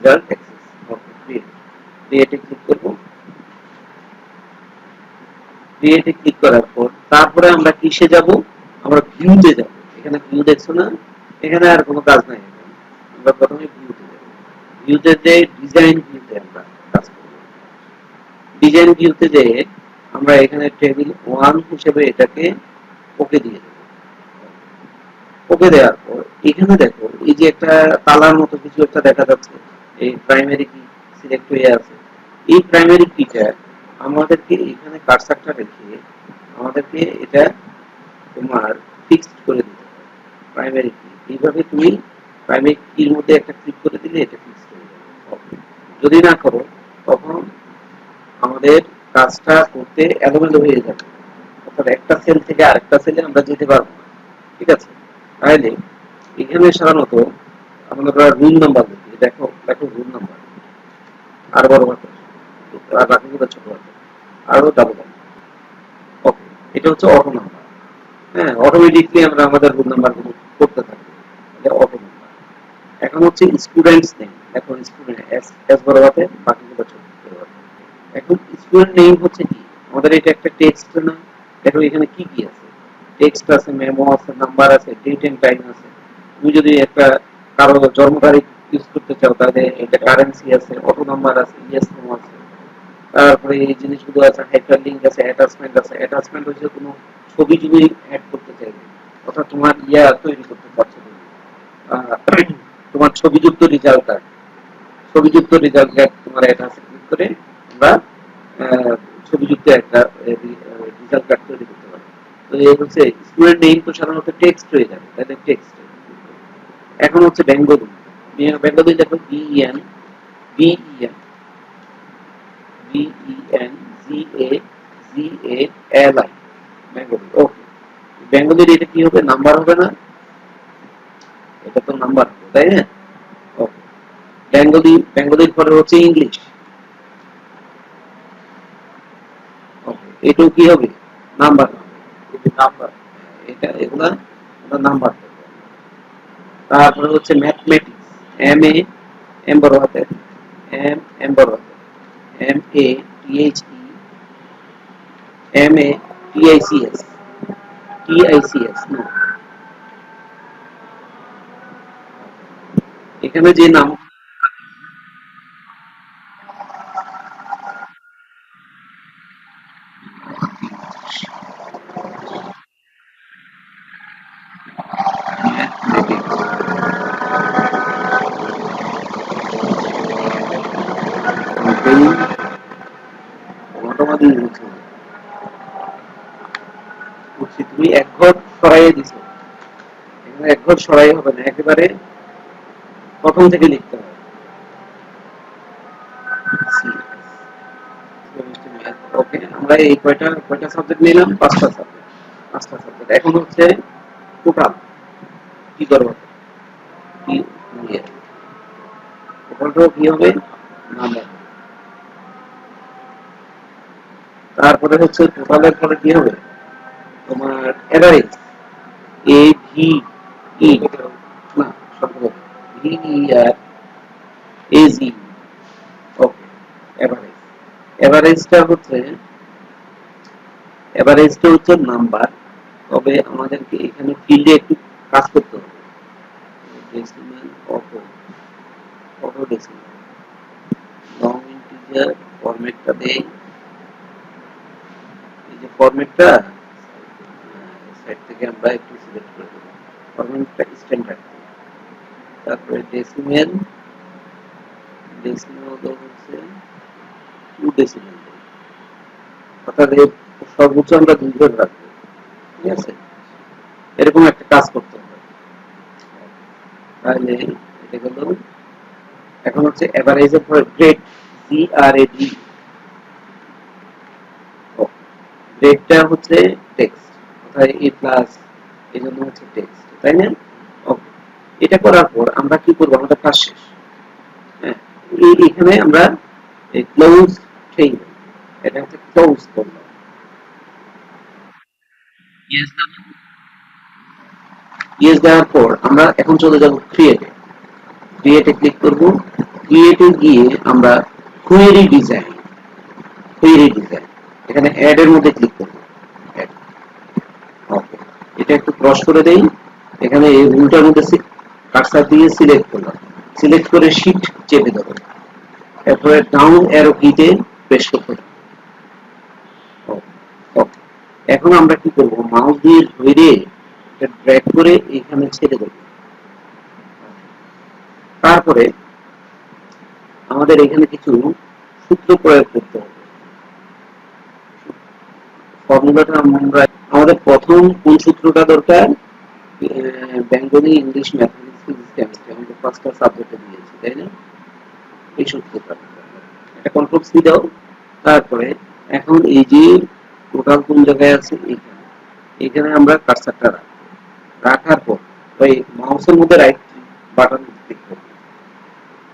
Result access. Okay, ক্রিয়েটে click করব। ক্রিয়েটে ক্লিক করার পর তারপরে আমরা কিসে যাব? আমরা ভিউতে যাব। এখানে ভিউ দেখছো না? এখানে আর কোনো কাজ নাই। আমরা প্রথমে ভিউতে যাব। ভিউতে যে ডিজাইন ভিউতে আমরা কাজ করব। ডিজাইন ভিউতে যে আমরা এখানে টেবিল 1 হিসেবে এটাকে ওকে দিয়ে দেব। ওকে দেওয়ার পর এখানে দেখো এই যে একটা তালার মতো কিছু একটা দেখা যাচ্ছে, এই প্রাইমারি কি সিলেক্ট হয়ে আছে। এই প্রাইমারি কিটা আমাদেরকে এখানে কার্সারটা রেখে আমাদেরকে এটা তোমার ফিক্সড করে দিতে হবে প্রাইমারি কি। এইভাবে তুমি প্রাইমারি কির মধ্যে একটা ক্লিক করে দিলে এটা ফিক্সড হয়ে যাবে। ওকে, যদি না করো তখন আমাদের কাজটা করতে এলোমেলো হয়ে যাবে, অর্থাৎ একটা সেল থেকে আরেকটা সেলে আমরা যেতে পারবো না। ঠিক আছে, তাহলে এখানে সাধারণত আমরা রুল নাম্বার দেখি। দেখো দেখো রুল নাম্বার আর বড় হাতের আর বাকিগুলো ছোট হাতের আরো ডাবল। ওকে, এটা হচ্ছে অটো নাম্বার। হ্যাঁ, অটোমেটিকলি আমরা আমাদের রুল নাম্বার গুলো করতে থাকি। এটা অটো নাম্বার। এখন হচ্ছে স্টুডেন্টস নেম। দেখো স্টুডেন্ট এস এস বড় হাতের, বাকিগুলো ছোট বড় হাতের। এখন স্টুডেন্ট নেম হচ্ছে কি, আমাদের এটা একটা টেক্সট না। দেখো এখানে কি কি আছে, টেক্সট আছে, মেমো আছে, নাম্বার আছে, ডেট এন্ড টাইম আছে। তুমি যদি একটা কারো জন্ম তারিখ ইউজ করতে চাও তাহলে এটা কারেন্সি আছে, অটো নাম্বার আছে, ইয়েস নো আছে। তারপরে এই জিনিসগুলো আছে, হাইপার লিংক আছে, অ্যাটাচমেন্ট আছে। অ্যাটাচমেন্ট হচ্ছে কোনো ছবি যদি অ্যাড করতে চাইবে, অর্থাৎ তোমার ইয়া তৈরি করতে পারছো তুমি, তোমার ছবিযুক্ত রেজাল্ট, ছবিযুক্ত রেজাল্ট তোমার অ্যাটাচ ক্লিক করে আমরা ছবিযুক্ত একটা রেজাল্ট কার্ড তৈরি করতে পারি। তো এই হচ্ছে স্টুডেন্ট নেম, তো সাধারণত টেক্সট হয়ে যাবে, তাহলে টেক্সট। এখন হচ্ছে বেঙ্গলি। বেঙ্গলি দেখো BN BN BN GAGALI Bengali. Okay, বেঙ্গলির এটা কি হবে? নাম্বার হবে না? এটা তো নাম্বার হবে, তাই না? ওকে, বেঙ্গলি, বেঙ্গলির পরে হচ্ছে ইংলিশ। ওকে, এটাও কি হবে? নাম্বার হবে। এটা নাম্বার, এটা এগুলা আমরা নাম্বার দেব। তারপরে হচ্ছে ম্যাথমেটিক্স, এম বড় হাতের, এম বড় হাতের, MATHEMATICS TICS নো। এখানে যে নাম তুমি এক ঘর সরাইয়ে দিছো, এখানে এক ঘর সরাই হবে না, একেবারে প্রথম থেকে লিখতে হবে। ওকে, আমরা এই কয়টা কয়টা সাবজেক্ট নিলাম? পাঁচটা সাবজেক্ট। পাঁচটা সাবজেক্ট। এখন হচ্ছে টোটাল কি করবো? কি টোটালটাও কি হবে? নাম্বার। তারপরে হচ্ছে টোটালের পরে কি হবে? তোমার এভারেজ, AVE না, শব্দ VERAZE। ওকে, এভারেজ। এভারেজটা হচ্ছে নাম্বার। তবে আমাদেরকে এখানে ফিল্ডে একটু কাজ করতে হবে। Decimal, auto auto decimal, long integer ফরম্যাটটা দেই। এই যে ফরম্যাটটা সাইড থেকে আমরা একটু সিলেক্ট করে দেব, ফরম্যাটটা স্ট্যান্ডার্ড। তারপরে ডেসিমেল, ডেসিমেল হচ্ছে 2 ডেসিমেল, অর্থাৎ সর্বোচ্চ আমরা 2 ঘর রাখবো। ঠিক আছে, এরকম একটা কাজ করতে হবে। তাহলে এটা গেল। এখন হচ্ছে এভারেজের পরে গ্রেড, GRAD। গ্রেডটা হচ্ছে টেক্সট, অর্থাৎ A প্লাস, এই জন্য হচ্ছে টেক্সট, তাই না? ওকে, এটা করার পর আমরা কি করবো? আমাদের কাজ শেষ। হ্যাঁ, এখানে আমরা ক্লোজ চেইন, এটা হচ্ছে ক্লোজ করলাম। ইয়েস দেওয়ার পর আমরা এখন চলে যাব ক্রিয়েটে। ক্রিয়েটে ক্লিক করব। ক্রিয়েটে গিয়ে আমরা কোয়েরি ডিজাইন এখানে অ্যাড এর মধ্যে ক্লিক করব। ওকে, এটা একটু ক্রস করে দেই। এখানে এই রুলটার মধ্যে কার্সার দিয়ে সিলেক্ট করলাম, সিলেক্ট করে শিফট চেপে দেবো, এরপরে ডাউন অ্যারো কিতে প্রেস করতে হবে। ওকে, এখন আমরা কি করব, মাউস দিয়ে ধরে এটা ড্র্যাগ করে এখানে ছেড়ে দেব। তারপরে আমাদের এখানে কিছু সূত্র প্রয়োগ করতে হবে। ফর্মুলাটা আমরা আমাদের প্রথম কোন সূত্রটা দরকার, Bengali, English, mathematics, physics, chemistry আমাদের পাঁচটা সাবজেক্টে দিয়েছি, তাই না? এই সূত্রটা এটা কন্ট্রোল সি দাও। তারপরে এখন এই যে টোটাল কোন জায়গায় আছে, এখানে এখানে আমরা কার্সারটা রাখার পর ওই মাউসের মধ্যে রাইট বাটন ক্লিক করব,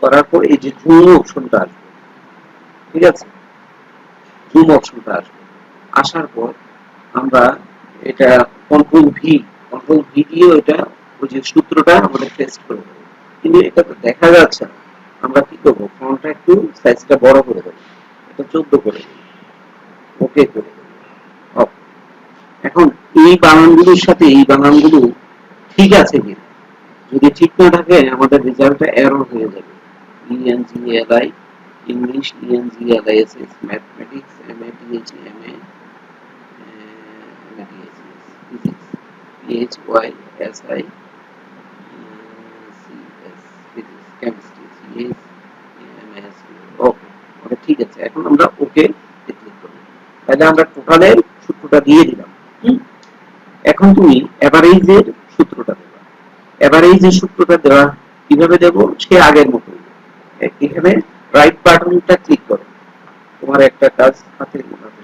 করার পর এই যে জুম অপশনটা আসবে, ঠিক আছে, জুম অপশনটা আসবে, আসার পর আমরা এটা কন্ট্রোল ভি দিয়ে ওইটা ওই যে সূত্রটা আমাদের পেস্ট করে দেবো। কিন্তু এটা তো দেখা যাচ্ছে না, আমরা কি করবো, ফন্টটা একটু সাইজটা বড় করে দেবো, এটা 14 করে দেবো, ওকে করে দেবো। এখন এই বানানগুলোর সাথে এই বানানগুলো ঠিক আছে কিনা, যদি ঠিক না থাকে আমাদের রেজাল্টটা এরর হয়ে যাবে। ENGLI English, ENGLISS mathematics, MATH MA, physics, PHYSI, CS physics, chemistry, CS, MS. Okay, okay ঠিক আছে। এখন আমরা ওকে ক্লিক করব। তাহলে আমরা টোটালের সূত্রটা দিয়ে দিলাম। এখন তুমি এভারেজের সূত্রটা দেবা। এভারেজের সূত্রটা দেওয়া কিভাবে দেব, সে আগের মতো এখানে রাইট বাটনটা ক্লিক করো, তোমার একটা কাজ হাতে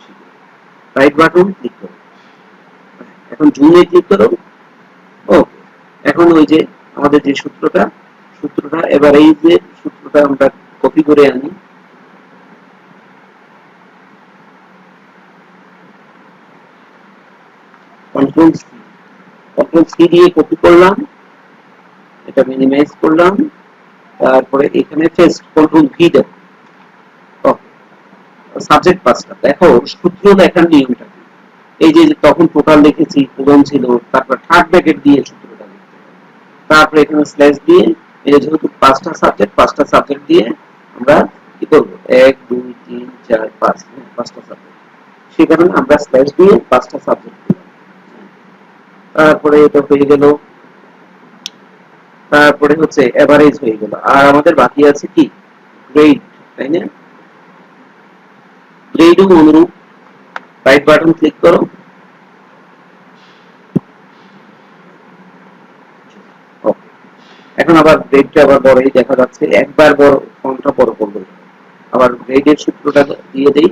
শিখো, রাইট বাটন ক্লিক করো, এখন জুমে ক্লিক করো। ওকে, এখন ওই যে আমাদের যে সূত্রটা এভারেজের সূত্রটা আমরা কপি করে আনি, কন্ট্রোল সি দিয়ে কপি করলাম, এটা মিনিমাইজ করলাম, তারপরে এখানে পেস্ট, কন্ট্রোল ভি দেব। সাবজেক্ট পাঁচটা দেখো, সূত্র দেখার নিয়মটা কি, এই যে তখন টোটাল লিখেছি, কোলন ছিল, তারপর থার্ড ব্র্যাকেট দিয়ে সূত্রটা লিখতে হবে, তারপরে এখানে স্ল্যাশ দিয়ে, এই যে যেহেতু পাঁচটা সাবজেক্ট দিয়ে আমরা কি করব, 1 2 3 4 5, পাঁচটা সাবজেক্ট, সেখানে আমরা স্ল্যাশ দিয়ে পাঁচটা সাবজেক্ট দিলাম। তারপরে এটা হয়ে গেল, তারপরে হচ্ছে এভারেজ হয়ে গেল, আর আমাদের বাকি আছে কি, গ্রেড, তাই না? গ্রেডও অনুরূপ, রাইট বাটন ক্লিক করো, এখন আবার গ্রেডটা আবার বড়ই দেখা যাচ্ছে, একবার বড় ফন্টটা বড় করব, আবার গ্রেডের সূত্রটা দিয়ে দেই,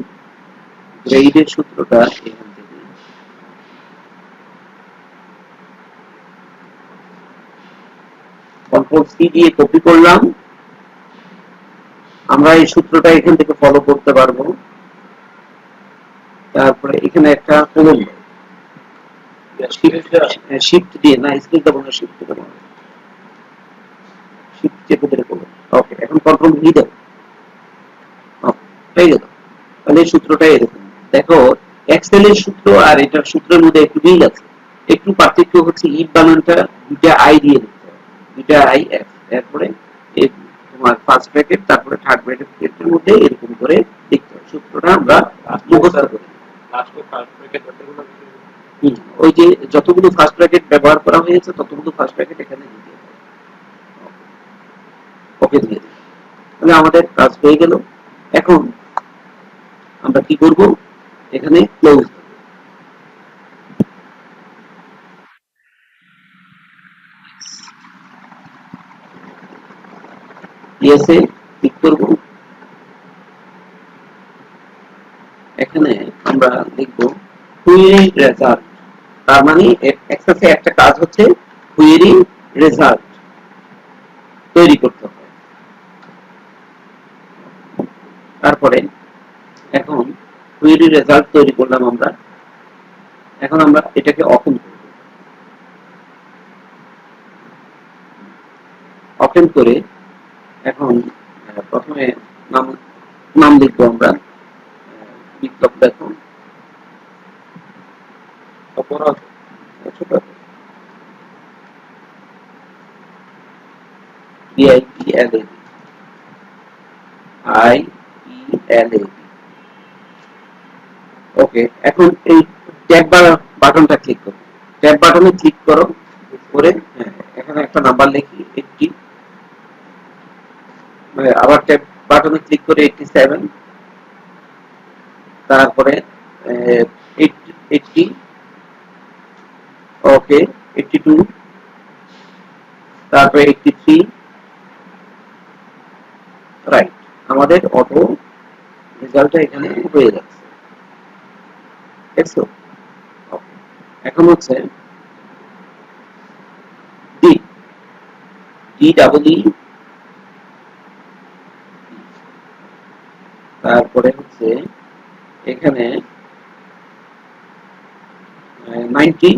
গ্রেডের সূত্রটা এখান থেকে কন্ট্রোল সি দিয়ে কপি করলাম, আমরা এই সূত্রটা এখান থেকে ফলো করতে পারবো। তারপরে এখানে একটা কলম শিফট দিয়ে, না স্কেল দেবো না, শিফট দেবো না, শিফট চেপে ধরে কলম। ওকে, এখন কন্ট্রোল ভি দেবো, হয়ে গেল। তাহলে এই সূত্রটা এরকম দেখো, এক্সেলের সূত্র আর এটার সূত্রের মধ্যে একটু মিল আছে, একটু পার্থক্য হচ্ছে ইফ বানানটা দুইটা আই দিয়ে লিখতে হবে, দুইটা আই এফ, তারপরে তোমার ফার্স্ট ব্র্যাকেট, তারপরে থার্ড ব্র্যাকেটের মধ্যে এরকম করে লিখতে হবে, সূত্রটা আমরা মুখস্থ করি। ওই যে যতগুলো ফার্স্ট ব্র্যাকেট ব্যবহার করা হয়েছে ততগুলো ফার্স্ট ব্র্যাকেট এখানে দিতে হবে। ওকে দিয়ে দিই, তাহলে আমাদের কাজ হয়ে গেল। এখন আমরা কি করব, এখানে ক্লোজ, ইয়েসে ক্লিক করব। এখানে আমরা লিখব কুয়েরি রেজাল্ট, তার মানে এক্সেসে একটা কাজ হচ্ছে কুয়েরি রেজাল্ট তৈরি করতে হবে। তারপরে এখন কুয়েরি রেজাল্ট তৈরি করলাম আমরা, এখন আমরা এটাকে ওপেন করব, ওপেন করে এখন প্রথমে নাম নাম লিখবো আমরা, বিপ্লব দেখুন অপরাধ ছোট DIPLAB IELAB। ওকে, এখন এই ট্যাব বাটনটা ক্লিক করো, ট্যাব বাটনে ক্লিক করো করে এখানে একটা নাম্বার লিখি 80, আবার ট্যাব বাটনে ক্লিক করে 87, তারপরে 80, ওকে 82, তারপরে 83, রাইট। আমাদের অটো রেজাল্টটা এখানে হয়ে যাচ্ছে, দেখছো? এখন হচ্ছে ডি DEE, তারপরে হচ্ছে এখানে 90,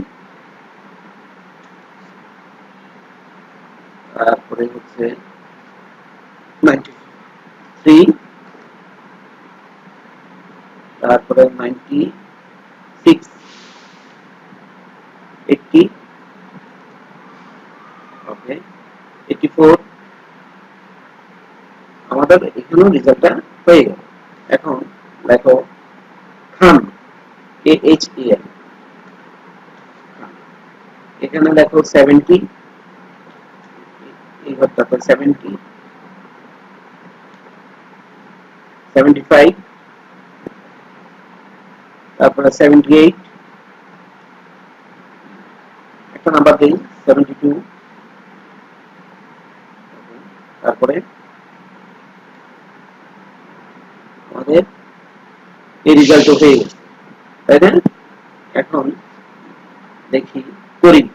তারপরে হচ্ছে 93, তারপরে 96, 80, ওকে 84। আমাদের এখানেও রেজাল্টটা হয়ে গেল। এখন দেখো খান KHAN, এখানে দেখো 70, এই ঘরটাতে 70, 75, তারপরে 78, একটা নাম্বার দিই 72, তারপরে আমাদের এই রেজাল্ট হয়ে গেছে, তাই না? এখন দেখি করিম,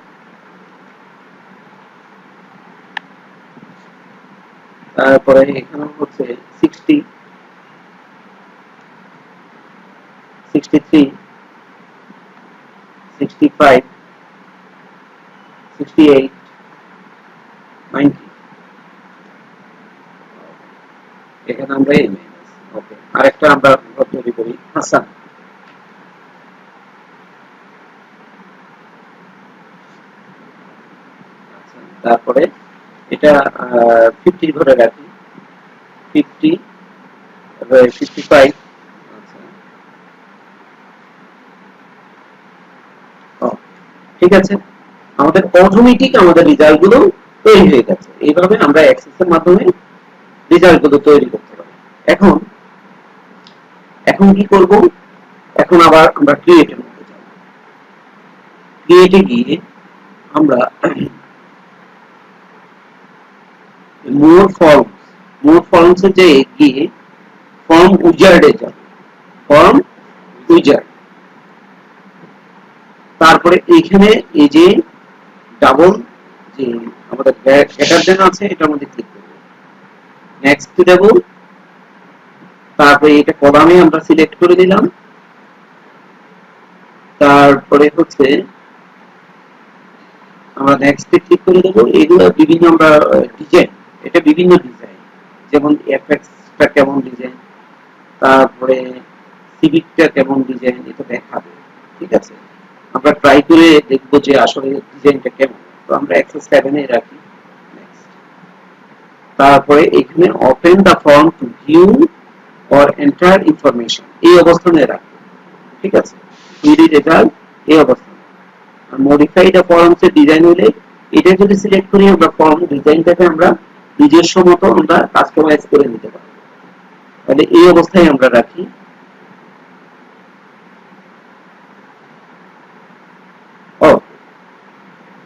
তারপরে এখানে হচ্ছে 60, 63, 65, 68, 90, এখানে আমরা এই মাইনাস। ওকে, আরেকটা আমরা তৈরি করি হাসান, তারপরে এটা 50 ধরে রাখি, 50, 55, আচ্ছা ঠিক আছে। আমাদের অটোমেটিক আমাদের রেজাল্ট গুলো তৈরি হয়ে গেছে। এইভাবে আমরা অ্যাক্সেস এর মাধ্যমে রেজাল্ট গুলো তৈরি করতে পারি। এখন এখন কি করব? এখন আবার আমরা ক্রিয়েটের মধ্যে যাব। ক্রিয়েটে গিয়ে আমরা মোর ফর্মস এ গিয়ে ফর্ম উইজার্ডে যাব, ফর্ম উইজার্ড। তারপরে এইখানে এই যে ডাবল যে আমাদের গ্রেটার আছে এটার মধ্যে ক্লিক করব, নেক্সট দেব, তারপরে এটা কলামে আমরা সিলেক্ট করে দিলাম, তারপরে হচ্ছে আমরা নেক্সট এ ক্লিক করে দেব। এগুলো বিভিন্ন আমরা ডিজাইন, এটা বিভিন্ন ডিজাইন, যেমন এফএক্সটা কেমন ডিজাইন, তারপরে সিভিকটা কেমন ডিজাইন, এটা দেখাবে, ঠিক আছে? আমরা ট্রাই করে দেখব যে আসলে ডিজাইনটা কেমন। তো আমরা অ্যাক্সেস 7 এ রাখি, নেক্সট। তারপরে এখানে open the form to view or enter information, এই অবস্থানে রাখি, ঠিক আছে? কুইরি রেজাল্ট এই অবস্থানে। আর মডিফাই দা ফর্মস এর ডিজাইন হলে এটা যদি সিলেক্ট করি আমরা ফর্ম ডিজাইনটাকে আমরা নিজস্ব মতো আমরা কাস্টমাইজ করে নিতে পারি। তাহলে এই অবস্থায় আমরা রাখি।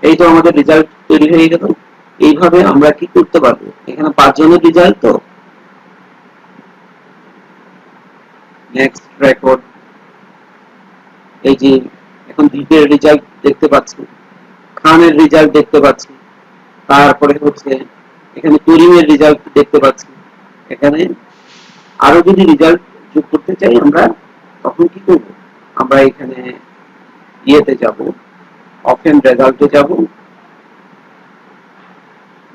এই তো আমাদের রেজাল্ট তৈরি হয়ে গেল। এইভাবে আমরা কি করতে পারবো? এখানে 5 জনের রেজাল্ট, তো নেক্সট রেকর্ড, এই যে এখন দ্বীপের রেজাল্ট দেখতে পাচ্ছি, খানের রেজাল্ট দেখতে পাচ্ছি, তারপরে হচ্ছে এখানে করিমের রেজাল্ট দেখতে পাচ্ছি। এখানে আরো যদি রেজাল্ট যোগ করতে চাই আমরা তখন কি করব? আমরা এখানে ইয়েতে যাব, ওপেন রেজাল্টে যাব,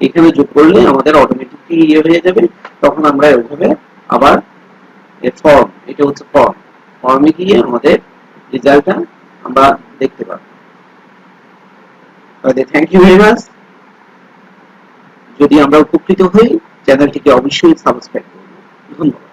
এখানে যোগ করলে আমাদের অটোমেটিকলি ইয়ে হয়ে যাবে। তখন আমরা ওইভাবে আবার ফর্ম, এটা হচ্ছে ফর্মে গিয়ে আমাদের রেজাল্টটা আমরা দেখতে পাবো। Thank you very much. যদি আমরা উপকৃত হই চ্যানেলটিকে অবশ্যই সাবস্ক্রাইব করুন। ধন্যবাদ।